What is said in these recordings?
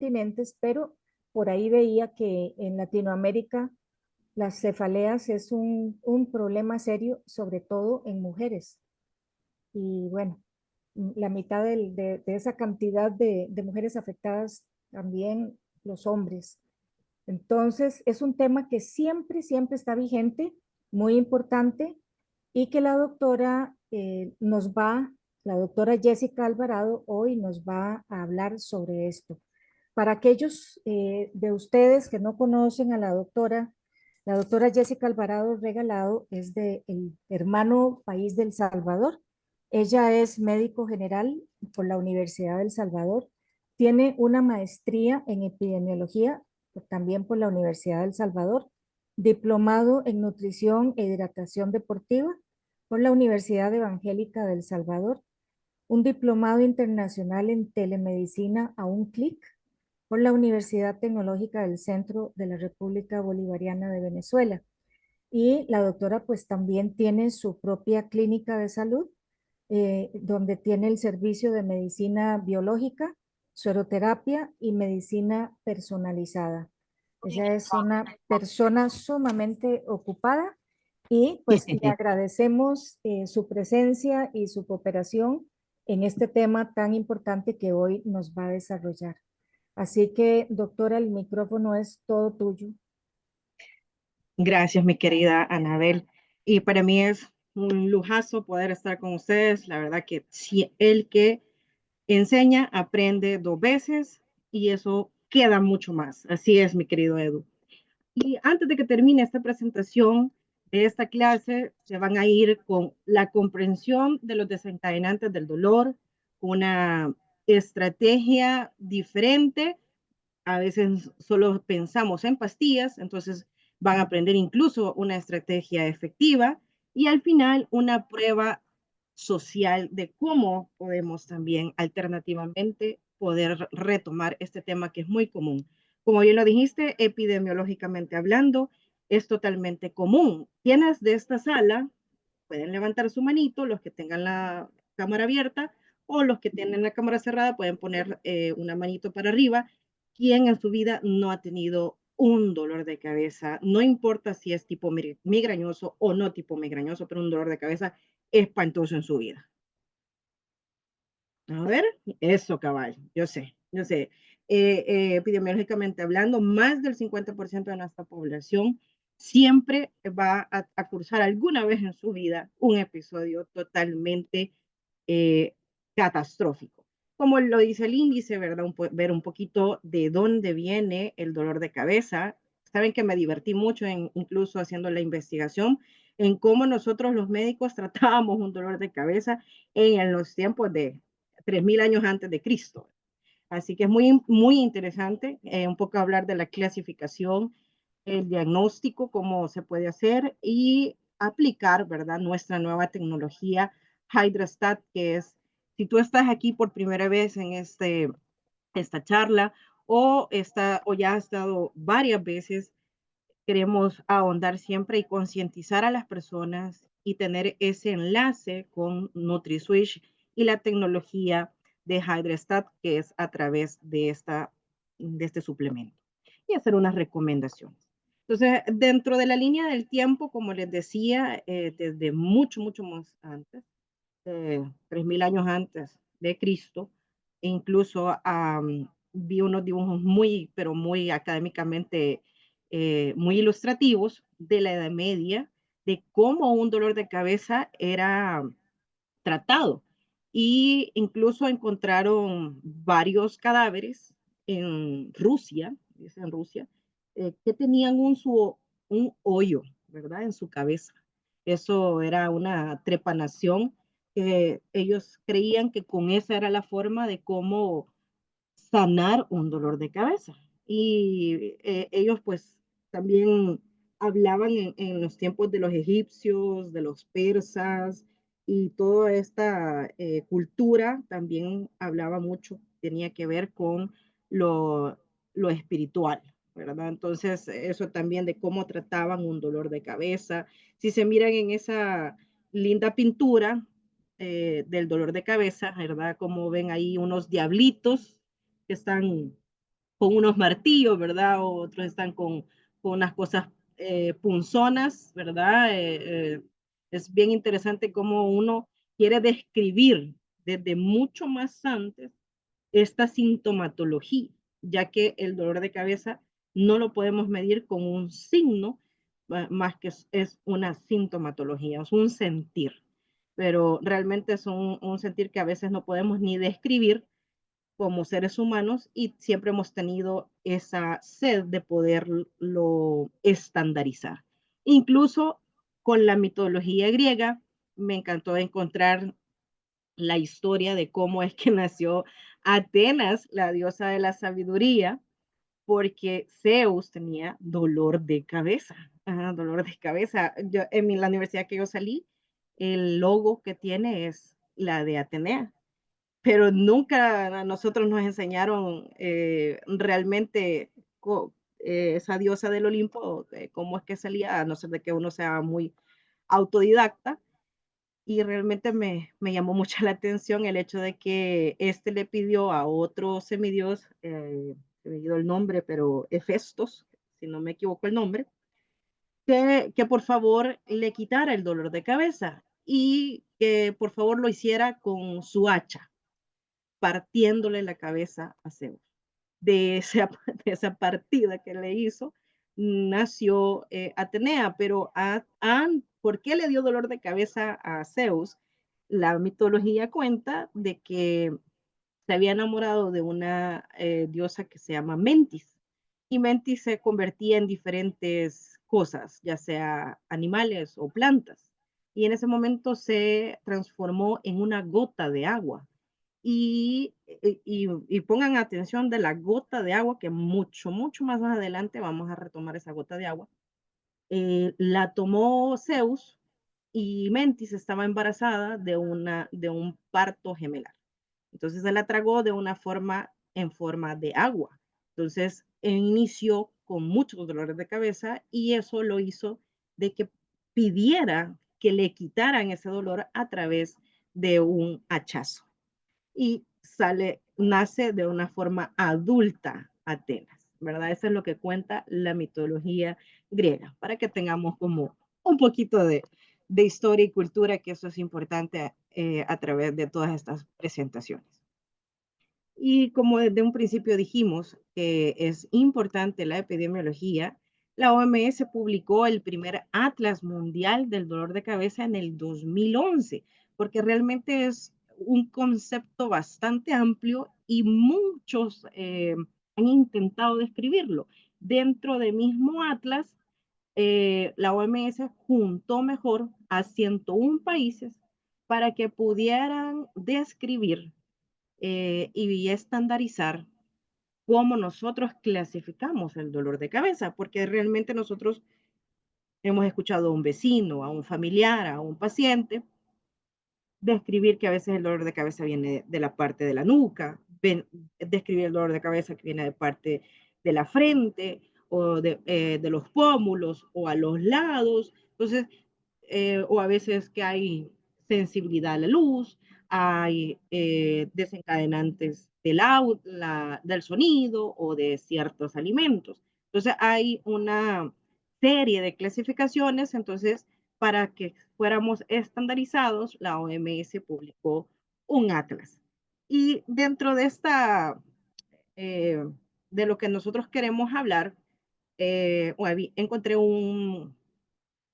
continentes, pero por ahí veía que en Latinoamérica las cefaleas es un problema serio, sobre todo en mujeres. Y bueno, la mitad de esa cantidad de mujeres afectadas también los hombres. Entonces, es un tema que siempre, siempre está vigente, muy importante, y que la doctora Jessica Alvarado, hoy nos va a hablar sobre esto. Para aquellos de ustedes que no conocen a la doctora Jessica Alvarado Regalado es del hermano país del Salvador. Ella es médico general por la Universidad del Salvador. Tiene una maestría en epidemiología también por la Universidad del Salvador, diplomado en nutrición e hidratación deportiva por la Universidad Evangélica del Salvador, un diplomado internacional en telemedicina a un clic por la Universidad Tecnológica del Centro de la República Bolivariana de Venezuela. Y la doctora pues también tiene su propia clínica de salud, donde tiene el servicio de medicina biológica, sueroterapia y medicina personalizada. Ella es una persona sumamente ocupada y pues le agradecemos su presencia y su cooperación en este tema tan importante que hoy nos va a desarrollar. Así que, doctora, el micrófono es todo tuyo. Gracias, mi querida Anabel. Y para mí es un lujazo poder estar con ustedes. La verdad que si el que enseña aprende dos veces y eso queda mucho más. Así es, mi querido Edu. Y antes de que termine esta presentación de esta clase, se van a ir con la comprensión de los desencadenantes del dolor, una estrategia diferente. A veces solo pensamos en pastillas, entonces van a aprender incluso una estrategia efectiva y al final una prueba social de cómo podemos también alternativamente poder retomar este tema que es muy común. Como bien lo dijiste, epidemiológicamente hablando, es totalmente común. Quienes de esta sala pueden levantar su manito, los que tengan la cámara abierta o los que tienen la cámara cerrada pueden poner una manito para arriba. ¿Quién en su vida no ha tenido un dolor de cabeza? No importa si es tipo migrañoso o no tipo migrañoso, pero un dolor de cabeza espantoso en su vida. A ver, eso cabal, yo sé, yo sé. Epidemiológicamente hablando, más del 50% de nuestra población siempre va a cursar alguna vez en su vida un episodio totalmente eh, catastrófico. Como lo dice el índice, ¿verdad? Ver un poquito de dónde viene el dolor de cabeza. Saben que me divertí mucho incluso haciendo la investigación en cómo nosotros los médicos tratábamos un dolor de cabeza en los tiempos de 3000 años antes de Cristo. Así que es muy, muy interesante un poco hablar de la clasificación, el diagnóstico, cómo se puede hacer y aplicar, ¿verdad? Nuestra nueva tecnología HydraStat, que es, si tú estás aquí por primera vez en esta charla o ya has estado varias veces, queremos ahondar siempre y concientizar a las personas y tener ese enlace con NutriSwitch y la tecnología de HydraStat, que es a través de este suplemento, y hacer unas recomendaciones. Entonces, dentro de la línea del tiempo, como les decía, desde mucho, mucho más antes, 3000 años antes de Cristo, e incluso vi unos dibujos muy, pero muy académicamente muy ilustrativos de la Edad Media, de cómo un dolor de cabeza era tratado. Y incluso encontraron varios cadáveres en Rusia, dice en Rusia, que tenían un hoyo, ¿verdad? En su cabeza. Eso era una trepanación que ellos creían que con esa era la forma de cómo sanar un dolor de cabeza. Y ellos pues también hablaban en los tiempos de los egipcios, de los persas y toda esta cultura también hablaba mucho, tenía que ver con lo espiritual, ¿verdad? Entonces eso también de cómo trataban un dolor de cabeza. Si se miran en esa linda pintura del dolor de cabeza, ¿verdad? Como ven ahí unos diablitos que están con unos martillos, ¿verdad? Otros están con unas cosas punzonas, ¿verdad? Es bien interesante cómo uno quiere describir desde mucho más antes esta sintomatología, ya que el dolor de cabeza no lo podemos medir con un signo, más que es una sintomatología, es un sentir, pero realmente es un sentir que a veces no podemos ni describir como seres humanos y siempre hemos tenido esa sed de poderlo estandarizar. Incluso con la mitología griega, me encantó encontrar la historia de cómo es que nació Atenas, la diosa de la sabiduría, porque Zeus tenía dolor de cabeza. Ajá, dolor de cabeza. Yo, la universidad que yo salí, el logo que tiene es la de Atenea, pero nunca a nosotros nos enseñaron realmente esa diosa del Olimpo, cómo es que salía, a no ser de que uno sea muy autodidacta. Y realmente me llamó mucho la atención el hecho de que este le pidió a otro semidios, se me olvidó el nombre, pero Hefestos, si no me equivoco el nombre, que por favor le quitara el dolor de cabeza y que por favor lo hiciera con su hacha, partiéndole la cabeza a Zeus. De esa, de esa partida que le hizo, nació Atenea, pero ¿por qué le dio dolor de cabeza a Zeus? La mitología cuenta de que se había enamorado de una diosa que se llama Mentis, y Mentis se convertía en diferentes cosas, ya sea animales o plantas, y en ese momento se transformó en una gota de agua. Y pongan atención de la gota de agua, que mucho, mucho más adelante vamos a retomar esa gota de agua. La tomó Zeus y Mentis estaba embarazada de un parto gemelar. Entonces se la tragó de una forma en forma de agua. Entonces inició con muchos dolores de cabeza y eso lo hizo de que pidiera que le quitaran ese dolor a través de un hachazo y nace de una forma adulta Atenas, ¿verdad? Eso es lo que cuenta la mitología griega, para que tengamos como un poquito de historia y cultura, que eso es importante a través de todas estas presentaciones. Y como desde un principio dijimos que es importante la epidemiología, la OMS publicó el primer Atlas Mundial del Dolor de Cabeza en el 2011, porque realmente es un concepto bastante amplio y muchos han intentado describirlo. Dentro del mismo Atlas, la OMS juntó mejor a 101 países para que pudieran describir y estandarizar cómo nosotros clasificamos el dolor de cabeza, porque realmente nosotros hemos escuchado a un vecino, a un familiar, a un paciente, describir que a veces el dolor de cabeza viene de la parte de la nuca, describir el dolor de cabeza que viene de parte de la frente o de los pómulos o a los lados. Entonces, o a veces que hay sensibilidad a la luz, hay desencadenantes del sonido o de ciertos alimentos. Entonces hay una serie de clasificaciones, entonces para que fuéramos estandarizados, la OMS publicó un atlas. Y dentro de eh, de lo que nosotros queremos hablar, encontré un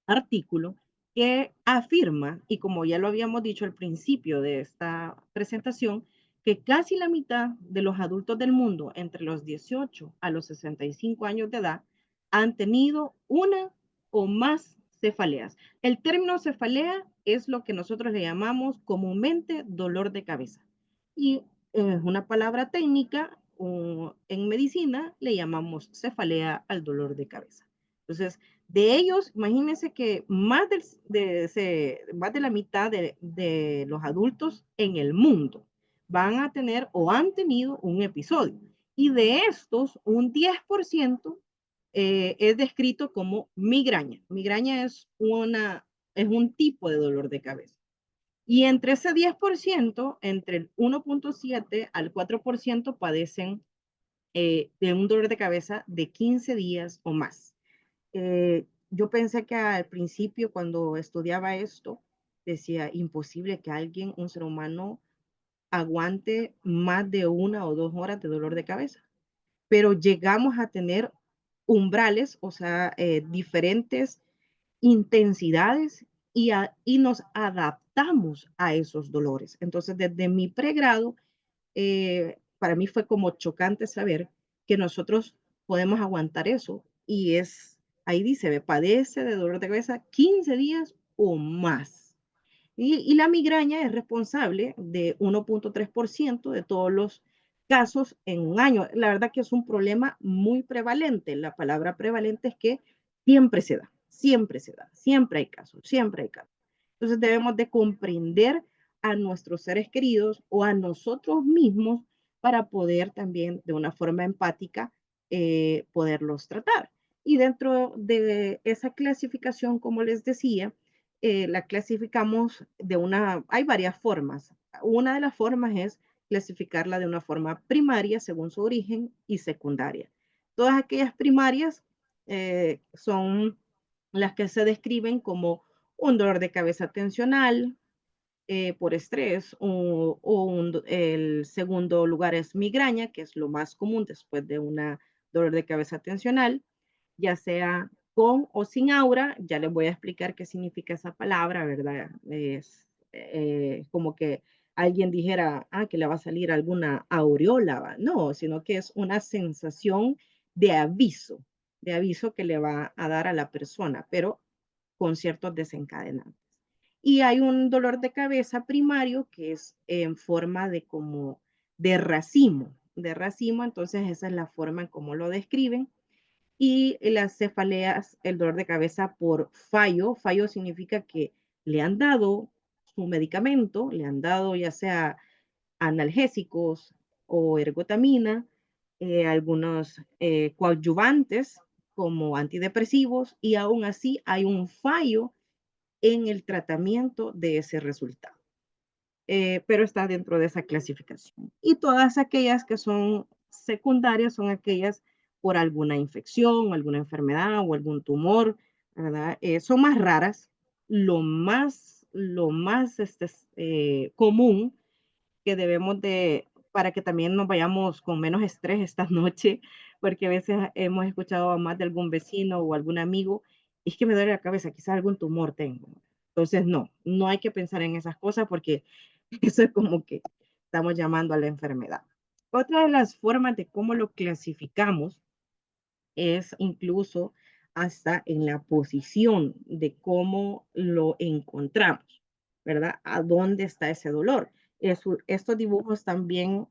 artículo que afirma, y como ya lo habíamos dicho al principio de esta presentación, que casi la mitad de los adultos del mundo entre los 18 a los 65 años de edad han tenido una o más cefaleas. El término cefalea es lo que nosotros le llamamos comúnmente dolor de cabeza. Y es una palabra técnica, o en medicina le llamamos cefalea al dolor de cabeza. Entonces, de ellos, imagínense que más de la mitad de los adultos en el mundo van a tener o han tenido un episodio. Y de estos, un 10% es descrito como migraña. Migraña es un tipo de dolor de cabeza. Y entre ese 10%, entre el 1.7 al 4% padecen de un dolor de cabeza de 15 días o más. Yo pensé que al principio, cuando estudiaba esto, decía, imposible que alguien, un ser humano, aguante más de 1 o 2 horas de dolor de cabeza. Pero llegamos a tener umbrales, o sea, diferentes intensidades y nos adaptamos a esos dolores. Entonces, desde mi pregrado, para mí fue como chocante saber que nosotros podemos aguantar eso y ahí dice, padece de dolor de cabeza 15 días o más. Y la migraña es responsable de 1,3% de todos los casos en un año. La verdad que es un problema muy prevalente. La palabra prevalente es que siempre se da, siempre se da, siempre hay casos, siempre hay casos. Entonces debemos de comprender a nuestros seres queridos o a nosotros mismos para poder también de una forma empática poderlos tratar. Y dentro de esa clasificación, como les decía, la clasificamos hay varias formas. Una de las formas es clasificarla de una forma primaria según su origen y secundaria. Todas aquellas primarias son las que se describen como un dolor de cabeza tensional por estrés el segundo lugar es migraña, que es lo más común después de un dolor de cabeza tensional, ya sea con o sin aura, ya les voy a explicar qué significa esa palabra, ¿verdad? Es como que alguien dijera, que le va a salir alguna aureola, ¿va? No, sino que es una sensación de aviso que le va a dar a la persona, pero con ciertos desencadenantes. Y hay un dolor de cabeza primario que es en forma de como de racimo, entonces esa es la forma en cómo lo describen y las cefaleas, el dolor de cabeza por fallo. Fallo significa que le han dado su medicamento, le han dado ya sea analgésicos o ergotamina, algunos coadyuvantes como antidepresivos y aún así hay un fallo en el tratamiento de ese resultado. Pero está dentro de esa clasificación. Y todas aquellas que son secundarias son aquellas por alguna infección, alguna enfermedad o algún tumor, ¿verdad? Son más raras. Lo más común que debemos de, para que también nos vayamos con menos estrés esta noche, porque a veces hemos escuchado a más de algún vecino o algún amigo, es que me duele la cabeza, quizás algún tumor tengo. Entonces, no hay que pensar en esas cosas porque eso es como que estamos llamando a la enfermedad. Otra de las formas de cómo lo clasificamos es incluso hasta en la posición de cómo lo encontramos, ¿verdad? ¿A dónde está ese dolor? Estos dibujos están bien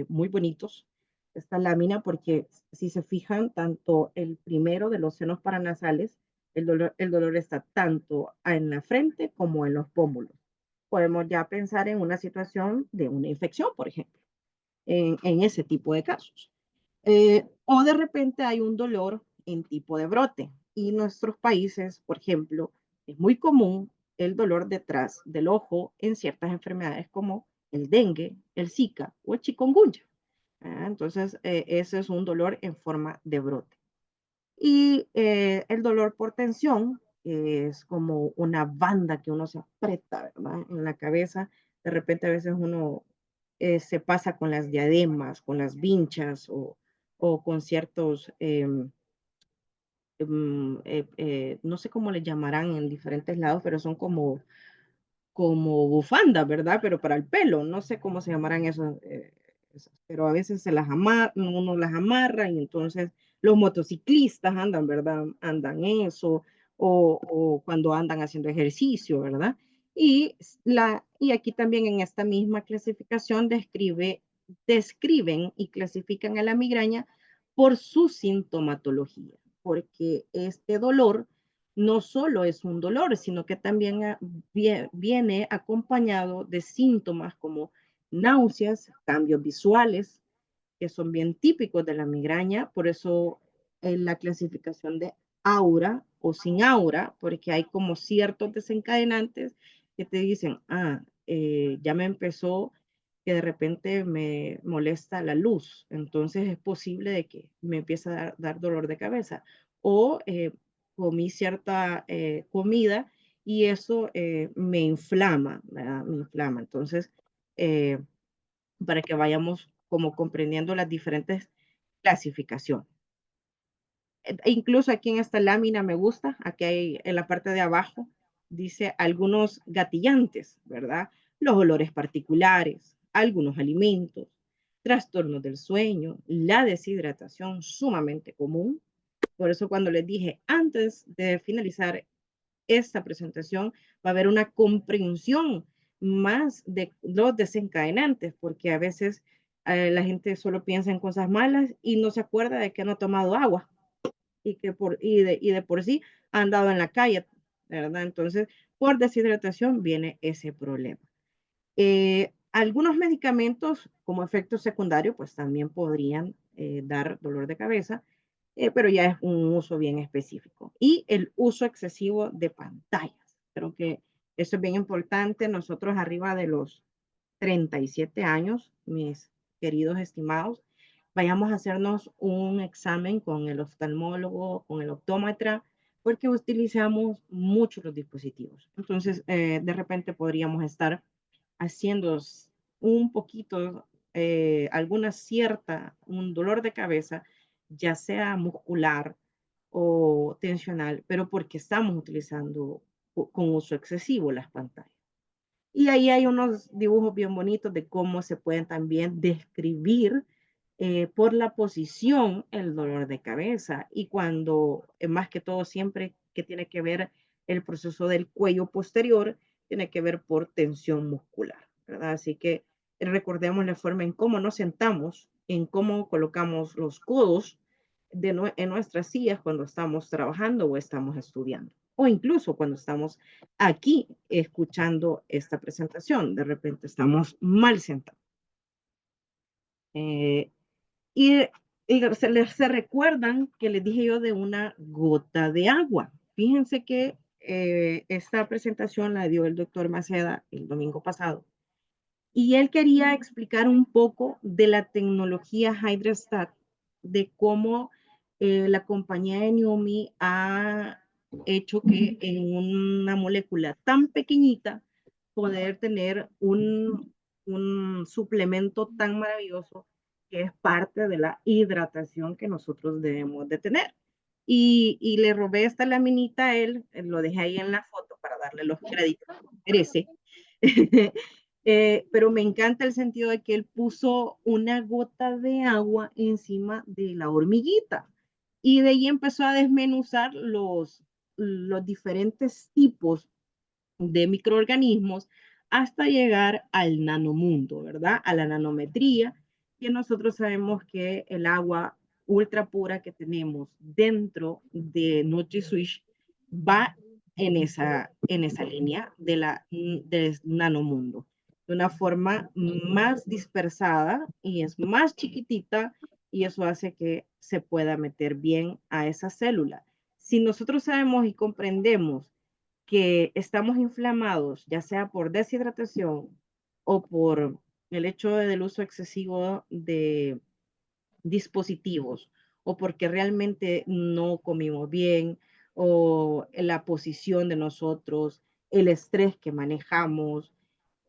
muy bonitos, esta lámina, porque si se fijan, tanto el primero de los senos paranasales, el dolor está tanto en la frente como en los pómulos. Podemos ya pensar en una situación de una infección, por ejemplo, en ese tipo de casos. O de repente hay un dolor en tipo de brote. Y en nuestros países, por ejemplo, es muy común el dolor detrás del ojo en ciertas enfermedades como el dengue, el Zika o el chikungunya. Entonces, ese es un dolor en forma de brote. Y el dolor por tensión es como una banda que uno se aprieta, ¿verdad? En la cabeza. De repente a veces uno se pasa con las diademas, con las vinchas o con ciertos, no sé cómo le llamarán en diferentes lados, pero son como bufandas, ¿verdad? Pero para el pelo, no sé cómo se llamarán esas, pero a veces uno las amarra y entonces los motociclistas andan, ¿verdad? Andan eso, o cuando andan haciendo ejercicio, ¿verdad? Y aquí también en esta misma clasificación describen y clasifican a la migraña por su sintomatología, porque este dolor no solo es un dolor, sino que también viene acompañado de síntomas como náuseas, cambios visuales, que son bien típicos de la migraña, por eso en la clasificación de aura o sin aura, porque hay como ciertos desencadenantes que te dicen, ya me empezó que de repente me molesta la luz. Entonces es posible de que me empiece a dar dolor de cabeza. O comí cierta comida y eso me inflama, ¿verdad? Me inflama. Entonces, eh, para que vayamos como comprendiendo las diferentes clasificaciones. Incluso aquí en esta lámina me gusta, aquí hay en la parte de abajo, dice algunos gatillantes, ¿verdad? Los olores particulares, algunos alimentos, trastornos del sueño, la deshidratación sumamente común. Por eso cuando les dije antes de finalizar esta presentación, va a haber una comprensión más de los desencadenantes, porque a veces la gente solo piensa en cosas malas y no se acuerda de que no ha tomado agua y de por sí han andado en la calle, ¿verdad? Entonces, por deshidratación viene ese problema. Algunos medicamentos como efecto secundario, pues también podrían dar dolor de cabeza, pero ya es un uso bien específico. Y el uso excesivo de pantallas. Creo que eso es bien importante. Nosotros arriba de los 37 años, mis queridos estimados, vayamos a hacernos un examen con el oftalmólogo, con el optómetra, porque utilizamos mucho los dispositivos. Entonces, de repente podríamos estar haciendo un poquito, alguna cierta, un dolor de cabeza, ya sea muscular o tensional, pero porque estamos utilizando con uso excesivo las pantallas. Y ahí hay unos dibujos bien bonitos de cómo se pueden también describir por la posición el dolor de cabeza y cuando, más que todo siempre que tiene que ver el proceso del cuello posterior, tiene que ver por tensión muscular, ¿verdad? Así que recordemos la forma en cómo nos sentamos, en cómo colocamos los codos en nuestras sillas cuando estamos trabajando o estamos estudiando, o incluso cuando estamos aquí escuchando esta presentación. De repente estamos mal sentados. Eh, y se recuerdan que les dije yo de una gota de agua. Fíjense que esta presentación la dio el doctor Maceda el domingo pasado. Y él quería explicar un poco de la tecnología Hydrostat, de cómo la compañía de Numi ha hecho que en una molécula tan pequeñita poder tener un suplemento tan maravilloso que es parte de la hidratación que nosotros debemos de tener. Y le robé esta laminita a él, lo dejé ahí en la foto para darle los créditos que merece. Pero me encanta el sentido de que él puso una gota de agua encima de la hormiguita y de ahí empezó a desmenuzar los diferentes tipos de microorganismos hasta llegar al nanomundo, ¿verdad? A la nanometría, que nosotros sabemos que el agua ultra pura que tenemos dentro de NutriSwitch va en esa línea del nanomundo, de una forma más dispersada y es más chiquitita y eso hace que se pueda meter bien a esa célula. Si nosotros sabemos y comprendemos que estamos inflamados, ya sea por deshidratación o por el hecho del uso excesivo de dispositivos o porque realmente no comimos bien o la posición de nosotros, el estrés que manejamos,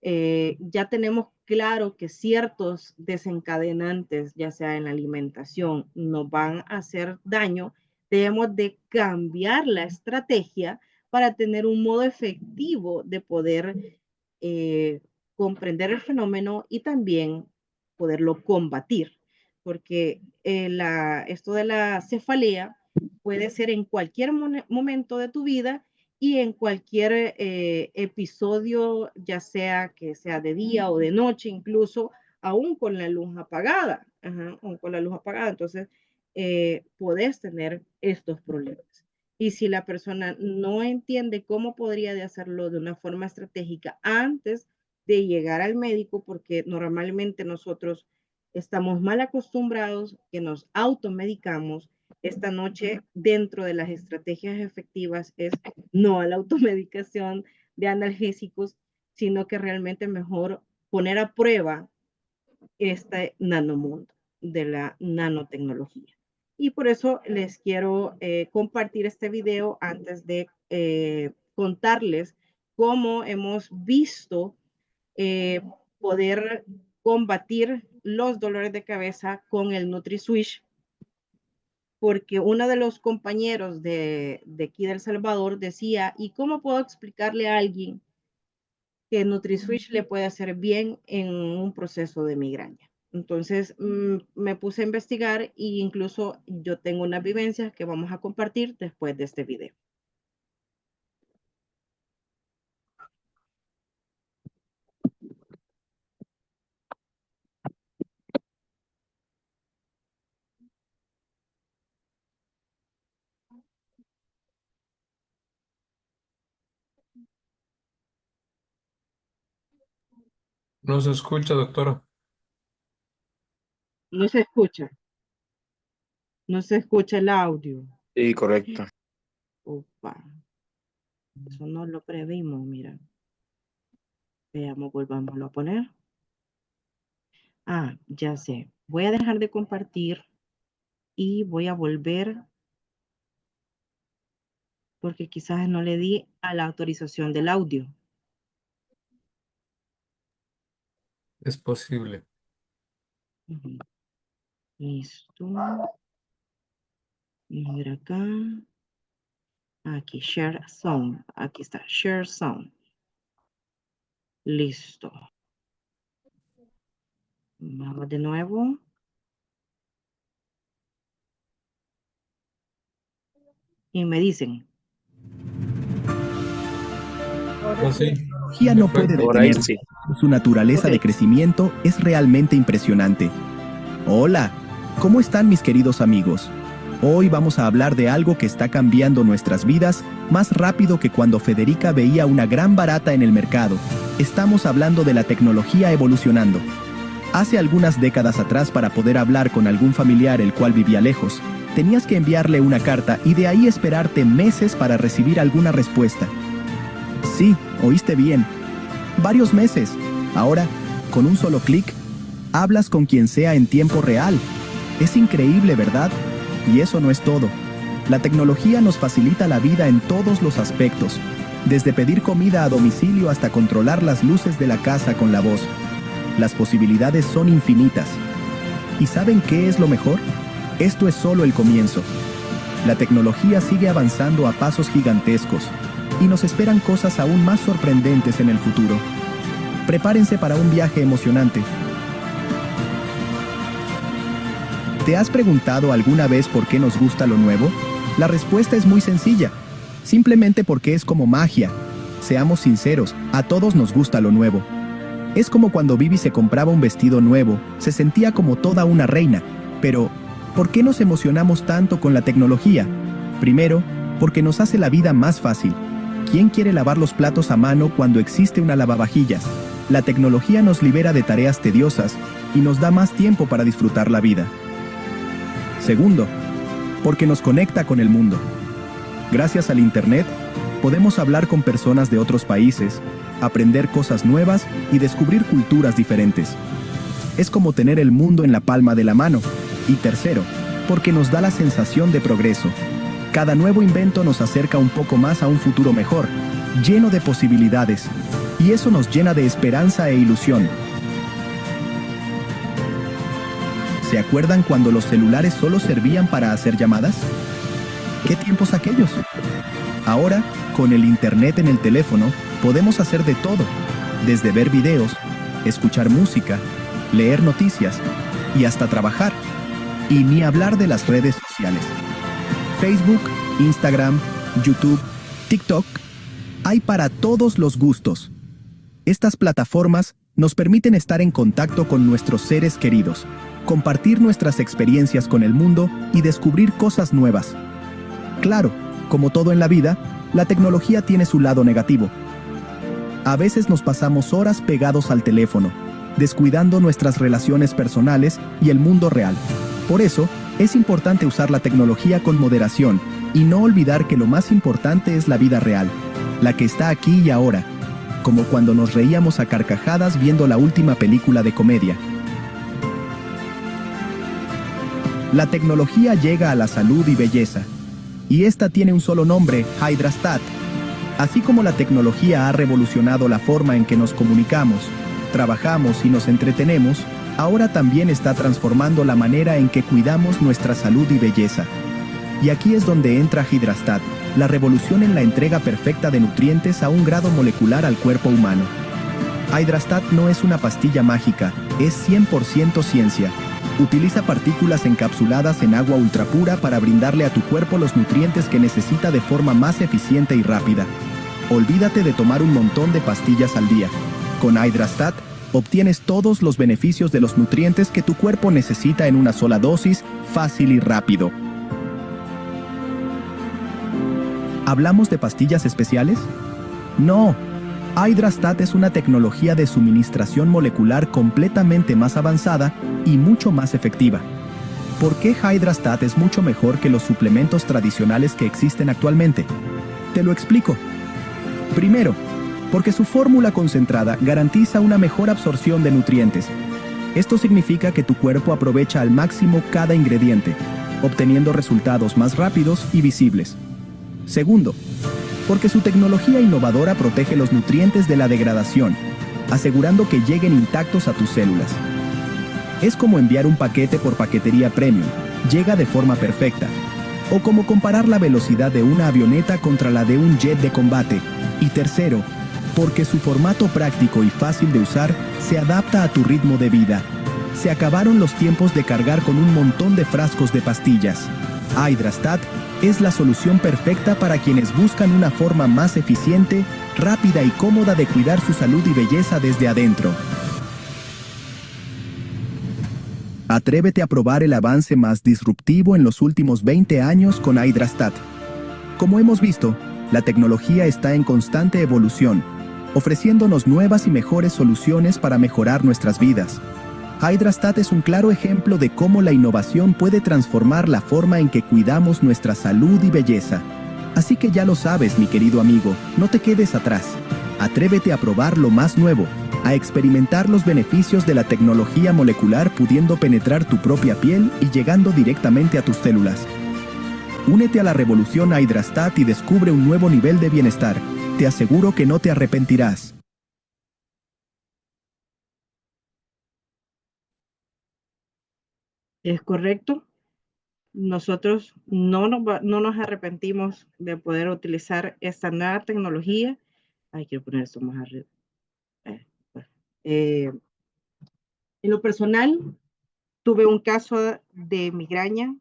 ya tenemos claro que ciertos desencadenantes, ya sea en la alimentación, nos van a hacer daño, debemos de cambiar la estrategia para tener un modo efectivo de poder eh, comprender el fenómeno y también poderlo combatir, porque esto de la cefalea puede ser en cualquier momento de tu vida y en cualquier episodio, ya sea que sea de día o de noche, incluso aún con la luz apagada, aún con la luz apagada, entonces puedes tener estos problemas. Y si la persona no entiende cómo podría de hacerlo de una forma estratégica antes de llegar al médico, porque normalmente nosotros estamos mal acostumbrados que nos automedicamos. Esta noche, dentro de las estrategias efectivas, es no a la automedicación de analgésicos, sino que realmente mejor poner a prueba este nanomundo de la nanotecnología. Y por eso les quiero compartir este video antes de contarles cómo hemos visto poder combatir los dolores de cabeza con el NutriSwitch, porque uno de los compañeros de aquí de El Salvador decía, ¿y cómo puedo explicarle a alguien que NutriSwitch le puede hacer bien en un proceso de migraña? Entonces me puse a investigar e incluso yo tengo unas vivencias que vamos a compartir después de este video. No se escucha, doctora. No se escucha, no se escucha el audio. Sí, correcto. Opa, eso no lo previmos, mira. Veamos, volvámoslo a poner. Ah, ya sé. Voy a dejar de compartir y voy a volver porque quizás no le di a la autorización del audio. Es posible. Listo. Vamos a ver acá. Aquí, Share Sound. Aquí está, Share Sound. Listo. Vamos de nuevo. Y me dicen. Oh, sí. La tecnología no puede Por ahí detenerse. sí. Su naturaleza Ok. de crecimiento es realmente impresionante. Hola, ¿cómo están mis queridos amigos? Hoy vamos a hablar de algo que está cambiando nuestras vidas más rápido que cuando Federica veía una gran barata en el mercado. Estamos hablando de la tecnología evolucionando. Hace algunas décadas atrás, para poder hablar con algún familiar el cual vivía lejos, tenías que enviarle una carta y de ahí esperarte meses para recibir alguna respuesta. Sí, oíste bien. Varios meses. Ahora, con un solo clic, hablas con quien sea en tiempo real. Es increíble, ¿verdad? Y eso no es todo. La tecnología nos facilita la vida en todos los aspectos, desde pedir comida a domicilio hasta controlar las luces de la casa con la voz. Las posibilidades son infinitas. ¿Y saben qué es lo mejor? Esto es solo el comienzo. La tecnología sigue avanzando a pasos gigantescos y nos esperan cosas aún más sorprendentes en el futuro. Prepárense para un viaje emocionante. ¿Te has preguntado alguna vez por qué nos gusta lo nuevo? La respuesta es muy sencilla. Simplemente porque es como magia. Seamos sinceros, a todos nos gusta lo nuevo. Es como cuando Vivi se compraba un vestido nuevo, se sentía como toda una reina. Pero, ¿por qué nos emocionamos tanto con la tecnología? Primero, porque nos hace la vida más fácil. ¿Quién quiere lavar los platos a mano cuando existe una lavavajillas? La tecnología nos libera de tareas tediosas y nos da más tiempo para disfrutar la vida. Segundo, porque nos conecta con el mundo. Gracias al Internet, podemos hablar con personas de otros países, aprender cosas nuevas y descubrir culturas diferentes. Es como tener el mundo en la palma de la mano. Y tercero, porque nos da la sensación de progreso. Cada nuevo invento nos acerca un poco más a un futuro mejor, lleno de posibilidades. Y eso nos llena de esperanza e ilusión. ¿Se acuerdan cuando los celulares solo servían para hacer llamadas? ¿Qué tiempos aquellos? Ahora, con el Internet en el teléfono, podemos hacer de todo, desde ver videos, escuchar música, leer noticias y hasta trabajar. Y ni hablar de las redes sociales. Facebook, Instagram, YouTube, TikTok, hay para todos los gustos. Estas plataformas nos permiten estar en contacto con nuestros seres queridos, compartir nuestras experiencias con el mundo y descubrir cosas nuevas. Claro, como todo en la vida, la tecnología tiene su lado negativo. A veces nos pasamos horas pegados al teléfono, descuidando nuestras relaciones personales y el mundo real. Por eso, es importante usar la tecnología con moderación y no olvidar que lo más importante es la vida real, la que está aquí y ahora, como cuando nos reíamos a carcajadas viendo la última película de comedia. La tecnología llega a la salud y belleza. Y esta tiene un solo nombre, Hydrastat. Así como la tecnología ha revolucionado la forma en que nos comunicamos, trabajamos y nos entretenemos, ahora también está transformando la manera en que cuidamos nuestra salud y belleza. Y aquí es donde entra Hydrastat, la revolución en la entrega perfecta de nutrientes a un grado molecular al cuerpo humano. Hydrastat no es una pastilla mágica, es 100% ciencia. Utiliza partículas encapsuladas en agua ultrapura para brindarle a tu cuerpo los nutrientes que necesita de forma más eficiente y rápida. Olvídate de tomar un montón de pastillas al día. Con Hydrastat, obtienes todos los beneficios de los nutrientes que tu cuerpo necesita en una sola dosis, fácil y rápido. ¿Hablamos de pastillas especiales? No. Hydrastat es una tecnología de suministración molecular completamente más avanzada y mucho más efectiva. ¿Por qué Hydrastat es mucho mejor que los suplementos tradicionales que existen actualmente? Te lo explico. Primero, porque su fórmula concentrada garantiza una mejor absorción de nutrientes. Esto significa que tu cuerpo aprovecha al máximo cada ingrediente, obteniendo resultados más rápidos y visibles. Segundo, porque su tecnología innovadora protege los nutrientes de la degradación, asegurando que lleguen intactos a tus células. Es como enviar un paquete por paquetería premium, llega de forma perfecta. O como comparar la velocidad de una avioneta contra la de un jet de combate. Y tercero, porque su formato práctico y fácil de usar se adapta a tu ritmo de vida. Se acabaron los tiempos de cargar con un montón de frascos de pastillas. Hydrastat es la solución perfecta para quienes buscan una forma más eficiente, rápida y cómoda de cuidar su salud y belleza desde adentro. Atrévete a probar el avance más disruptivo en los últimos 20 años con Hydrastat. Como hemos visto, la tecnología está en constante evolución, ofreciéndonos nuevas y mejores soluciones para mejorar nuestras vidas. Hydrastat es un claro ejemplo de cómo la innovación puede transformar la forma en que cuidamos nuestra salud y belleza. Así que ya lo sabes, mi querido amigo, no te quedes atrás. Atrévete a probar lo más nuevo, a experimentar los beneficios de la tecnología molecular pudiendo penetrar tu propia piel y llegando directamente a tus células. Únete a la revolución Hydrastat y descubre un nuevo nivel de bienestar. Te aseguro que no te arrepentirás. Es correcto. Nosotros no nos arrepentimos de poder utilizar esta nueva tecnología. Ay, quiero poner esto más arriba. En lo personal, tuve un caso de migraña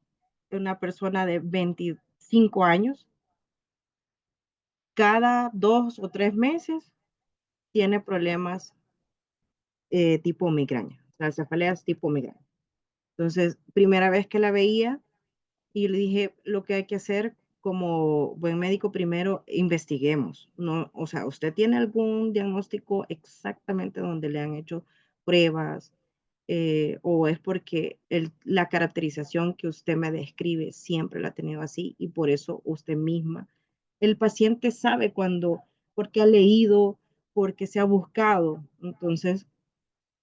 de una persona de 25 años. Cada 2 o 3 meses tiene problemas tipo migraña, las cefaleas tipo migraña. Entonces, primera vez que la veía y le dije, lo que hay que hacer como buen médico, primero investiguemos, ¿no? O sea, ¿usted tiene algún diagnóstico exactamente donde le han hecho pruebas? ¿O es porque la caracterización que usted me describe siempre la ha tenido así y por eso usted misma? El paciente sabe cuando, porque ha leído, porque se ha buscado. Entonces,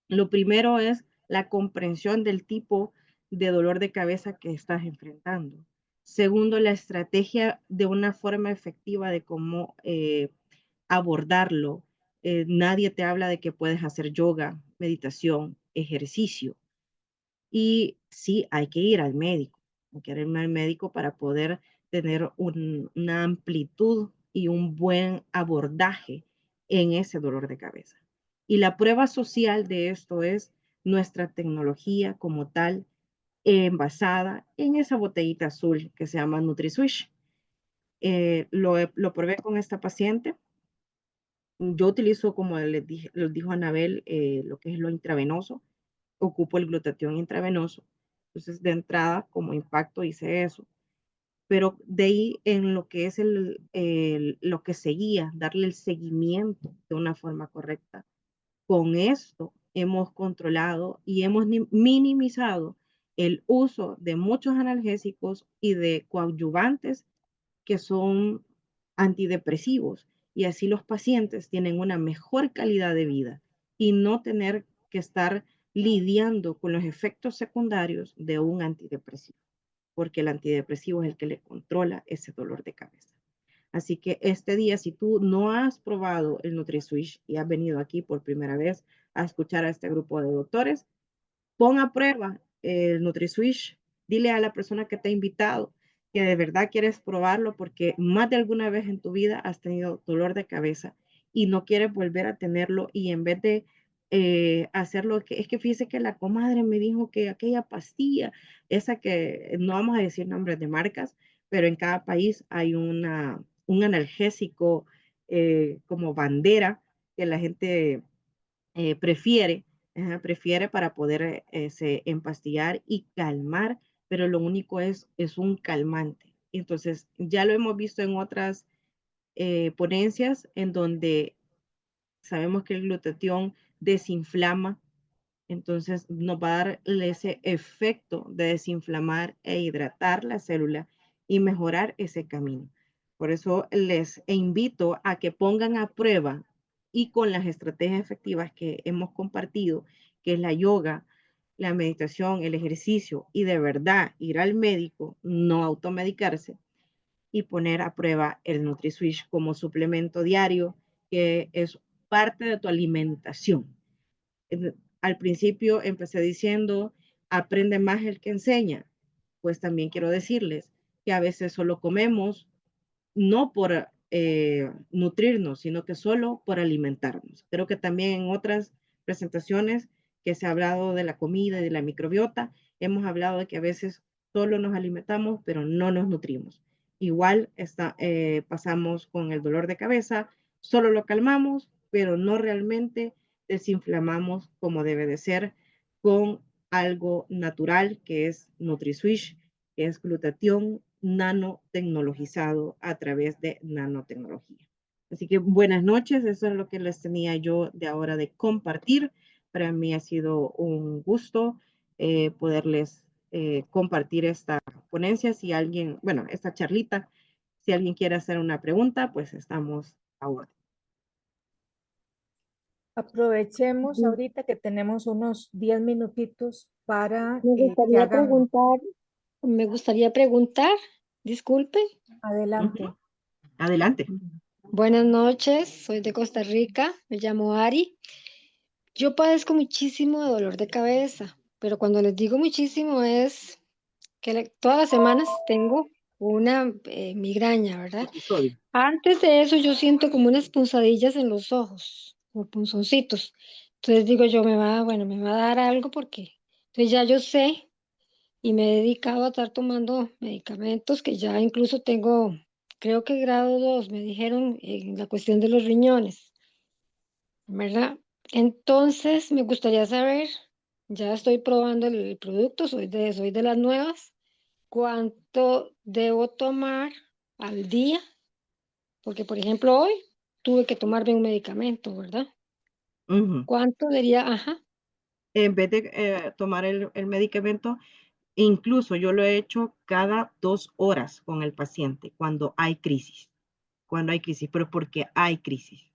lo primero es la comprensión del tipo de dolor de cabeza que estás enfrentando. Segundo, la estrategia de una forma efectiva de cómo abordarlo. Nadie te habla de que puedes hacer yoga, meditación, ejercicio. Y sí, hay que ir al médico. Hay que ir al médico para poder tener una amplitud y un buen abordaje en ese dolor de cabeza. Y la prueba social de esto es nuestra tecnología como tal, envasada en esa botellita azul que se llama NutriSwish. Lo probé con esta paciente. Yo utilizo, como les dijo Anabel, lo que es lo intravenoso. Ocupo el glutatión intravenoso. Entonces, de entrada, como impacto, hice eso. Pero de ahí en lo que es lo que seguía, darle el seguimiento de una forma correcta. Con esto hemos controlado y hemos minimizado el uso de muchos analgésicos y de coadyuvantes que son antidepresivos. Y así los pacientes tienen una mejor calidad de vida y no tener que estar lidiando con los efectos secundarios de un antidepresivo, porque el antidepresivo es el que le controla ese dolor de cabeza. Así que este día, si tú no has probado el NutriSwitch y has venido aquí por primera vez a escuchar a este grupo de doctores, pon a prueba el NutriSwitch. Dile a la persona que te ha invitado que de verdad quieres probarlo porque más de alguna vez en tu vida has tenido dolor de cabeza y no quieres volver a tenerlo, y en vez de hacerlo, es que fíjese que la comadre me dijo que aquella pastilla, esa que no vamos a decir nombres de marcas, pero en cada país hay un analgésico como bandera que la gente prefiere, prefiere para poder empastillar y calmar, pero lo único es un calmante. Entonces, ya lo hemos visto en otras ponencias en donde sabemos que el glutatión desinflama, entonces nos va a dar ese efecto de desinflamar e hidratar la célula y mejorar ese camino. Por eso les invito a que pongan a prueba y con las estrategias efectivas que hemos compartido, que es la yoga, la meditación, el ejercicio y de verdad ir al médico, no automedicarse, y poner a prueba el NutriSwitch como suplemento diario, que es parte de tu alimentación. Al principio empecé diciendo, aprende más el que enseña. Pues también quiero decirles que a veces solo comemos, no por nutrirnos, sino que solo por alimentarnos. Creo que también en otras presentaciones que se ha hablado de la comida y de la microbiota, hemos hablado de que a veces solo nos alimentamos, pero no nos nutrimos. Igual pasamos con el dolor de cabeza, solo lo calmamos, pero no realmente desinflamamos como debe de ser con algo natural que es NutriSwitch, que es glutatión nanotecnologizado a través de nanotecnología. Así que buenas noches, eso es lo que les tenía yo de ahora de compartir. Para mí ha sido un gusto poderles compartir esta ponencia. Si alguien, bueno, esta charlita, si alguien quiere hacer una pregunta, pues estamos ahora. Aprovechemos ahorita que tenemos unos 10 minutitos para Me que gustaría hagan preguntar, disculpe. adelante. Adelante. Buenas noches, soy de Costa Rica, me llamo Ari. Yo padezco muchísimo de dolor de cabeza, pero cuando les digo muchísimo es que todas las semanas tengo una migraña, ¿verdad? Episodio. Antes de eso yo siento como unas punzadillas en los ojos, como punzoncitos. Entonces digo yo, me va a dar algo porque entonces ya yo sé y me he dedicado a estar tomando medicamentos que ya incluso tengo, creo que grado 2 me dijeron en la cuestión de los riñones, ¿verdad? Entonces me gustaría saber, ya estoy probando el producto, soy de las nuevas, ¿cuánto debo tomar al día? Porque, por ejemplo, hoy tuve que tomarme un medicamento, ¿verdad? ¿Cuánto diría? Ajá. En vez de tomar el medicamento, incluso yo lo he hecho cada 2 horas con el paciente cuando hay crisis, pero porque hay crisis.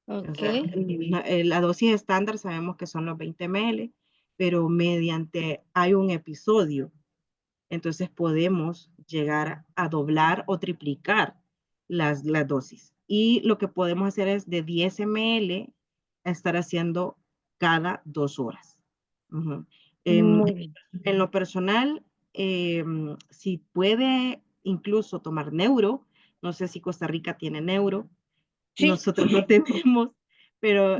O Ok. sea, la dosis estándar sabemos que son los 20 ml, pero mediante hay un episodio, entonces podemos llegar a doblar o triplicar las dosis. Y lo que podemos hacer es de 10 ml estar haciendo cada 2 horas. Muy bien. En lo personal, si puede incluso tomar neuro, no sé si Costa Rica tiene neuro, Sí. nosotros no tenemos, pero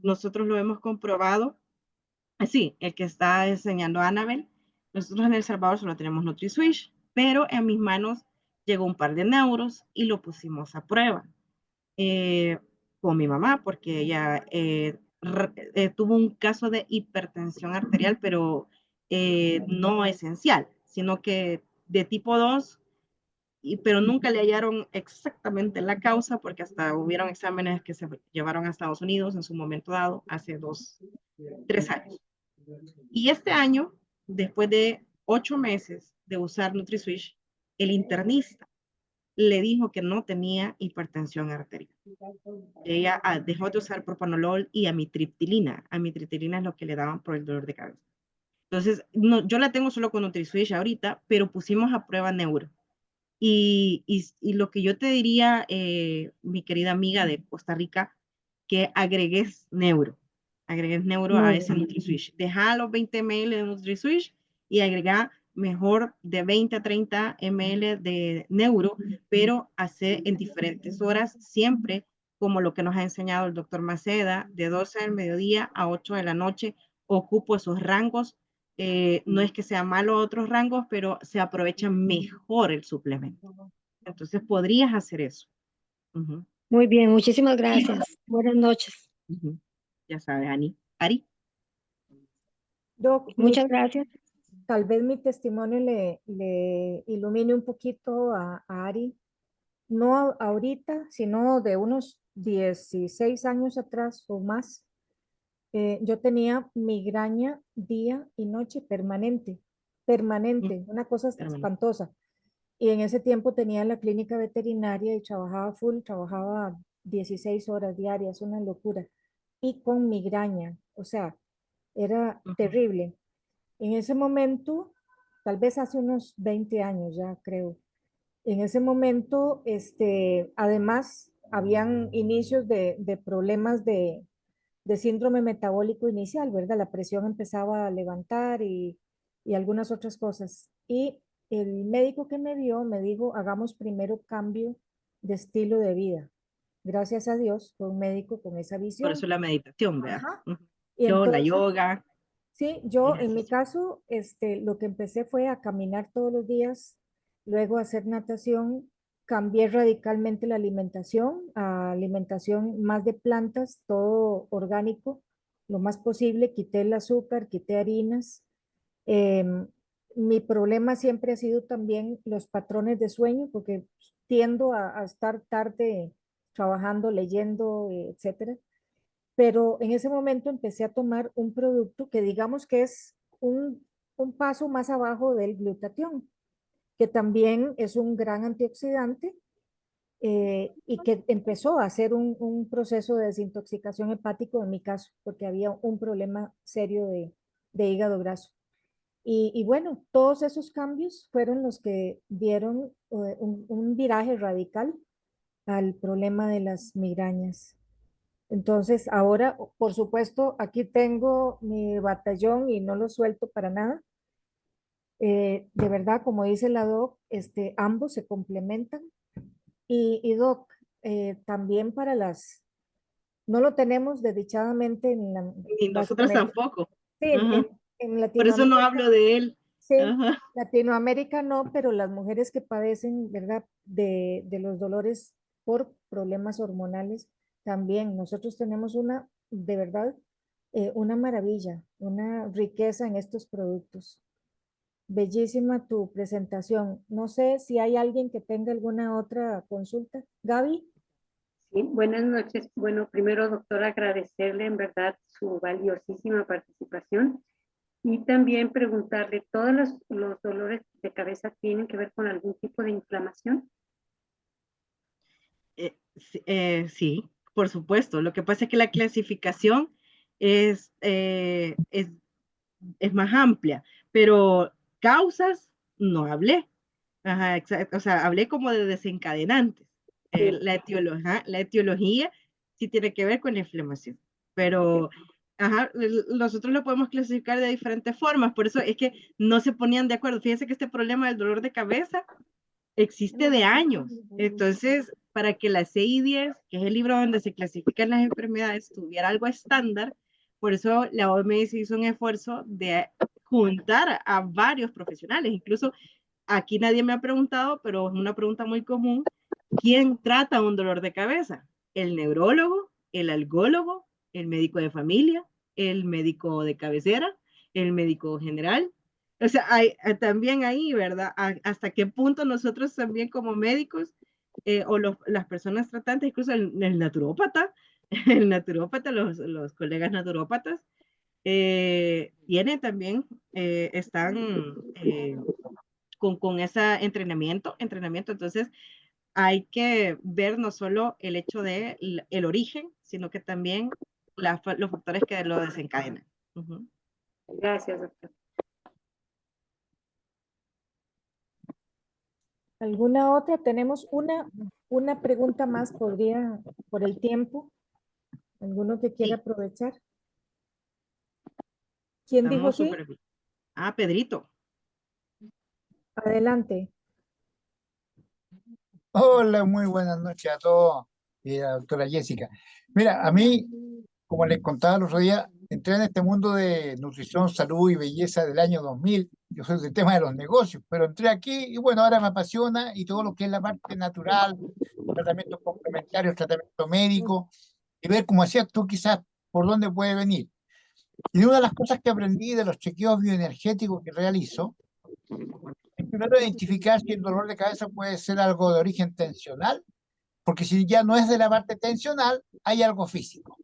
nosotros lo hemos comprobado. Sí, el que está enseñando a Anabel, nosotros en El Salvador solo tenemos NutriSwitch, pero en mis manos llegó un par de neuros y lo pusimos a prueba con mi mamá, porque ella tuvo un caso de hipertensión arterial, pero no esencial, sino que de tipo 2, pero nunca le hallaron exactamente la causa, porque hasta hubieron exámenes que se llevaron a Estados Unidos en su momento dado, hace 3 años. Y este año, después de 8 meses de usar NutriSwitch, el internista le dijo que no tenía hipertensión arterial. Ella dejó de usar propanolol y amitriptilina. Amitriptilina es lo que le daban por el dolor de cabeza. Entonces, no, yo la tengo solo con NutriSwitch ahorita, pero pusimos a prueba neuro. Y lo que yo te diría, mi querida amiga de Costa Rica, que agregues neuro a ese NutriSwitch. Deja los 20 ml de NutriSwitch y agrega mejor de 20 a 30 ml de neuro, pero hace en diferentes horas, siempre como lo que nos ha enseñado el doctor Maceda, de 12 del mediodía a 8 de la noche, ocupo esos rangos. No es que sea malo otros rangos, pero se aprovecha mejor el suplemento. Entonces podrías hacer eso. Uh-huh. Muy bien, muchísimas gracias. Buenas noches. Uh-huh. Ya sabes, Ari. Doc, Muchas gracias. tal vez mi testimonio le ilumine un poquito a Ari, no ahorita, sino de unos 16 años atrás o más. Yo tenía migraña día y noche permanente, una cosa espantosa. Y en ese tiempo tenía la clínica veterinaria y trabajaba full, trabajaba 16 horas diarias, una locura. Y con migraña, o sea, era terrible. En ese momento, tal vez hace unos 20 años ya creo, en ese momento, además, habían inicios de problemas de síndrome metabólico inicial, ¿verdad? La presión empezaba a levantar y algunas otras cosas. Y el médico que me vio me dijo, hagamos primero cambio de estilo de vida. Gracias a Dios, fue un médico con esa visión. Por eso la meditación, ¿verdad? Ajá. Uh-huh. Y la yoga. Sí, yo en mi caso, lo que empecé fue a caminar todos los días, luego a hacer natación, cambié radicalmente la alimentación a alimentación más de plantas, todo orgánico, lo más posible, quité el azúcar, quité harinas. Em, Mi problema siempre ha sido también los patrones de sueño, porque tiendo a estar tarde trabajando, leyendo, etcétera. Pero en ese momento empecé a tomar un producto que digamos que es un paso más abajo del glutatión, que también es un gran antioxidante y que empezó a hacer un proceso de desintoxicación hepático en mi caso, porque había un problema serio de hígado graso. Y bueno, todos esos cambios fueron los que dieron un viraje radical al problema de las migrañas. Entonces, ahora, por supuesto, aquí tengo mi batallón y no lo suelto para nada. De verdad, como dice la doc, ambos se complementan. Y doc, también para no lo tenemos desdichadamente Y nosotros básicamente. tampoco. Sí, Uh-huh. en Por eso no hablo de él. Sí, Uh-huh. Latinoamérica no, pero las mujeres que padecen, ¿verdad? De los dolores por problemas hormonales, también nosotros tenemos de verdad, una maravilla, una riqueza en estos productos. Bellísima tu presentación. No sé si hay alguien que tenga alguna otra consulta. Gaby. Sí, buenas noches. Bueno, primero, doctora, agradecerle en verdad su valiosísima participación y también preguntarle, ¿todos los dolores de cabeza tienen que ver con algún tipo de inflamación? Sí, por supuesto. Lo que pasa es que la clasificación es más amplia, pero causas no hablé. Ajá, exacto. O sea, hablé como de desencadenantes. Sí. La etiología sí tiene que ver con la inflamación, pero ajá, nosotros lo podemos clasificar de diferentes formas, por eso es que no se ponían de acuerdo. Fíjense que este problema del dolor de cabeza existe de años. Entonces, para que la CI10, que es el libro donde se clasifican las enfermedades, tuviera algo estándar, por eso la OMS hizo un esfuerzo de juntar a varios profesionales. Incluso aquí nadie me ha preguntado, pero es una pregunta muy común. ¿Quién trata un dolor de cabeza? ¿El neurólogo, el algólogo, el médico de familia, el médico de cabecera, el médico general? O sea, hay también ahí, ¿verdad? ¿Hasta qué punto nosotros también como médicos o las personas tratantes, incluso el naturópata, los colegas naturópatas, tienen también, están con ese entrenamiento. Entonces, hay que ver no solo el hecho de el origen, sino que también los factores que lo desencadenan. Gracias, doctor. ¿Alguna otra? Tenemos una pregunta más, podría, por el tiempo. ¿Alguno que quiera Sí. aprovechar? ¿Quién dijo Estamos sí? súper bien. Ah, Pedrito. Adelante. Hola, muy buenas noches a todos y a la doctora Jessica. Mira, a mí, como les contaba el otro día, entré en este mundo de nutrición, salud y belleza del año 2000. Yo soy del tema de los negocios, pero entré aquí y bueno, ahora me apasiona y todo lo que es la parte natural, tratamientos complementarios, tratamiento médico y ver, como decías tú, quizás por dónde puede venir. Y una de las cosas que aprendí de los chequeos bioenergéticos que realizo es primero identificar si el dolor de cabeza puede ser algo de origen tensional, porque si ya no es de la parte tensional, hay algo físico.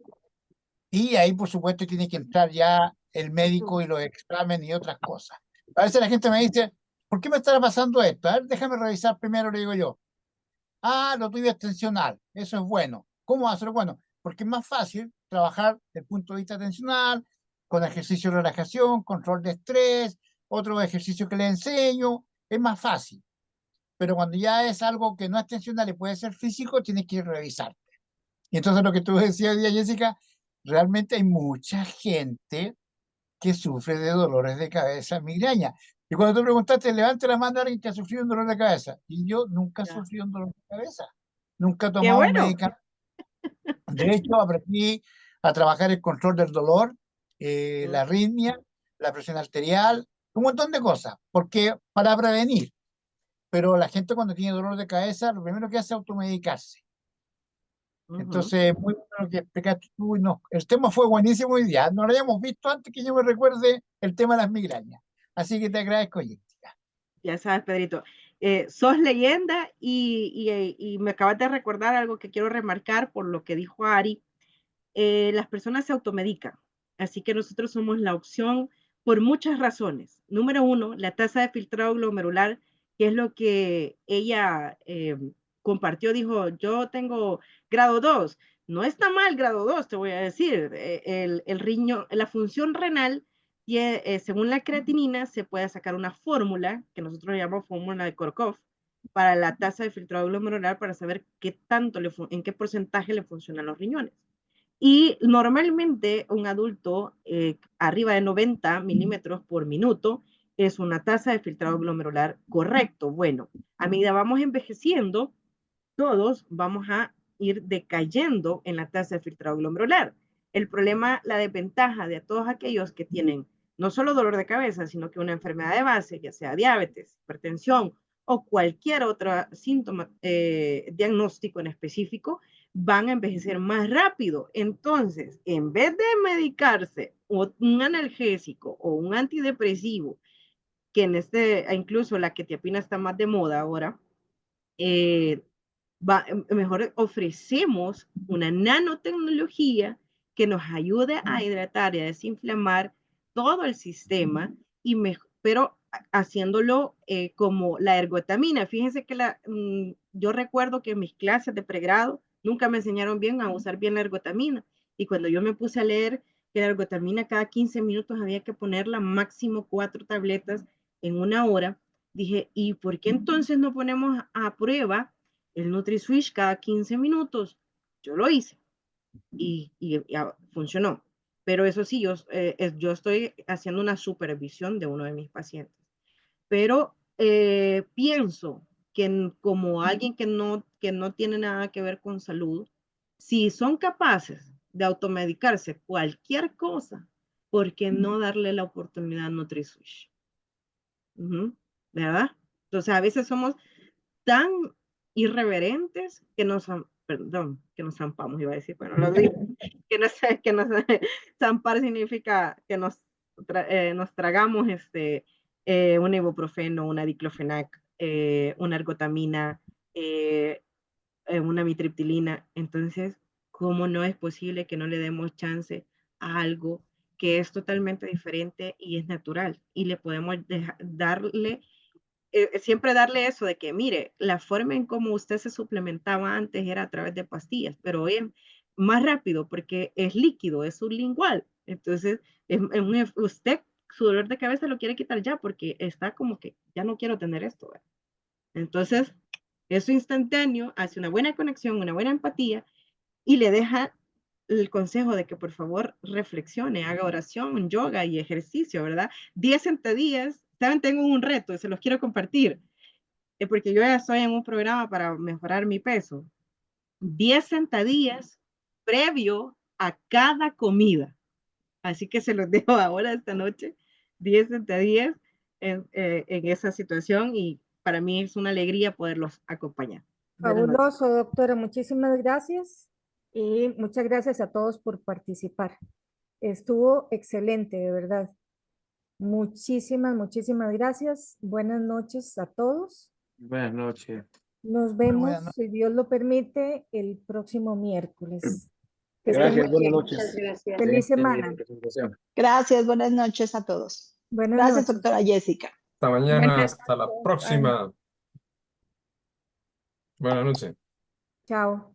Y ahí, por supuesto, tiene que entrar ya el médico y los exámenes y otras cosas. A veces la gente me dice, ¿por qué me estará pasando esto? A ver, déjame revisar primero, le digo yo. Ah, lo tuyo es tensional, eso es bueno. ¿Cómo hacerlo? Bueno, porque es más fácil trabajar desde el punto de vista tensional, con ejercicio de relajación, control de estrés, otro ejercicio que le enseño, es más fácil. Pero cuando ya es algo que no es tensional y puede ser físico, tienes que revisar. Y entonces lo que tú decías, Jessica, realmente hay mucha gente que sufre de dolores de cabeza, migraña. Y cuando tú preguntaste, levante la mano a alguien que ha sufrido un dolor de cabeza. Y yo nunca he sufrido un dolor de cabeza. Nunca he ¡Qué tomado un bueno! medicamento. De hecho, aprendí a trabajar el control del dolor, la arritmia, la presión arterial, un montón de cosas, porque para prevenir. Pero la gente cuando tiene dolor de cabeza, lo primero que hace es automedicarse. Entonces, muy bueno lo que explicaste tú. No, el tema fue buenísimo hoy día. No lo habíamos visto antes que yo me recuerde el tema de las migrañas. Así que te agradezco, Jessica. Ya sabes, Pedrito, sos leyenda y me acabas de recordar algo que quiero remarcar por lo que dijo Ari. Las personas se automedican, así que nosotros somos la opción por muchas razones. Número uno, la tasa de filtrado glomerular, que es lo que ella compartió, dijo, yo tengo grado 2. No está mal grado 2, te voy a decir. El riñón, la función renal, según la creatinina, se puede sacar una fórmula, que nosotros llamamos fórmula de Korkov, para la tasa de filtrado glomerular para saber qué tanto en qué porcentaje le funcionan los riñones. Y normalmente un adulto arriba de 90 milímetros por minuto es una tasa de filtrado glomerular correcto. Bueno, a medida vamos envejeciendo, todos vamos a ir decayendo en la tasa de filtrado glomerular. El problema, la desventaja de todos aquellos que tienen no solo dolor de cabeza, sino que una enfermedad de base, ya sea diabetes, hipertensión o cualquier otro síntoma diagnóstico en específico, van a envejecer más rápido. Entonces, en vez de medicarse un analgésico o un antidepresivo, que incluso la quetiapina está más de moda ahora, mejor ofrecemos una nanotecnología que nos ayude a hidratar y a desinflamar todo el sistema, pero haciéndolo como la ergotamina. Fíjense que yo recuerdo que en mis clases de pregrado nunca me enseñaron bien a usar bien la ergotamina. Y cuando yo me puse a leer que la ergotamina cada 15 minutos había que ponerla máximo 4 tabletas en una hora, dije, ¿y por qué entonces no ponemos a prueba el NutriSwitch cada 15 minutos? Yo lo hice y funcionó. Pero eso sí, yo estoy haciendo una supervisión de uno de mis pacientes. Pero pienso que como alguien que no tiene nada que ver con salud, si son capaces de automedicarse cualquier cosa, ¿por qué no darle la oportunidad a NutriSwitch? ¿Verdad? Entonces a veces somos tan irreverentes que nos zampamos, iba a decir, bueno, lo digo, que nos zampar significa que nos tragamos un ibuprofeno, una diclofenac, una ergotamina, una mitriptilina. Entonces, ¿cómo no es posible que no le demos chance a algo que es totalmente diferente y es natural? Y le podemos darle siempre darle eso de que, mire, la forma en cómo usted se suplementaba antes era a través de pastillas, pero hoy es más rápido porque es líquido, es sublingual. Entonces, usted su dolor de cabeza lo quiere quitar ya porque está como que ya no quiero tener esto. ¿Verdad? Entonces, eso instantáneo hace una buena conexión, una buena empatía y le deja el consejo de que por favor reflexione, haga oración, yoga y ejercicio, ¿verdad? 10 sentadillas. ¿Saben? Tengo un reto, se los quiero compartir, porque yo ya estoy en un programa para mejorar mi peso. 10 sentadillas previo a cada comida. Así que se los dejo ahora esta noche, 10 sentadillas en esa situación y para mí es una alegría poderlos acompañar. Buenas noches. Fabuloso, doctora. Muchísimas gracias y muchas gracias a todos por participar. Estuvo excelente, de verdad. Muchísimas gracias. Buenas noches a todos. Buenas noches. Nos Bueno, vemos, buenas si Dios lo permite, el próximo miércoles. Que estén Gracias, muy buenas bien. noches. Muchas gracias. Feliz Excelente semana. presentación. Gracias, buenas noches a todos. Buenas Gracias, noches. doctora Jessica. Hasta mañana, Buenas hasta la noches. próxima. Buenas noches. Chao.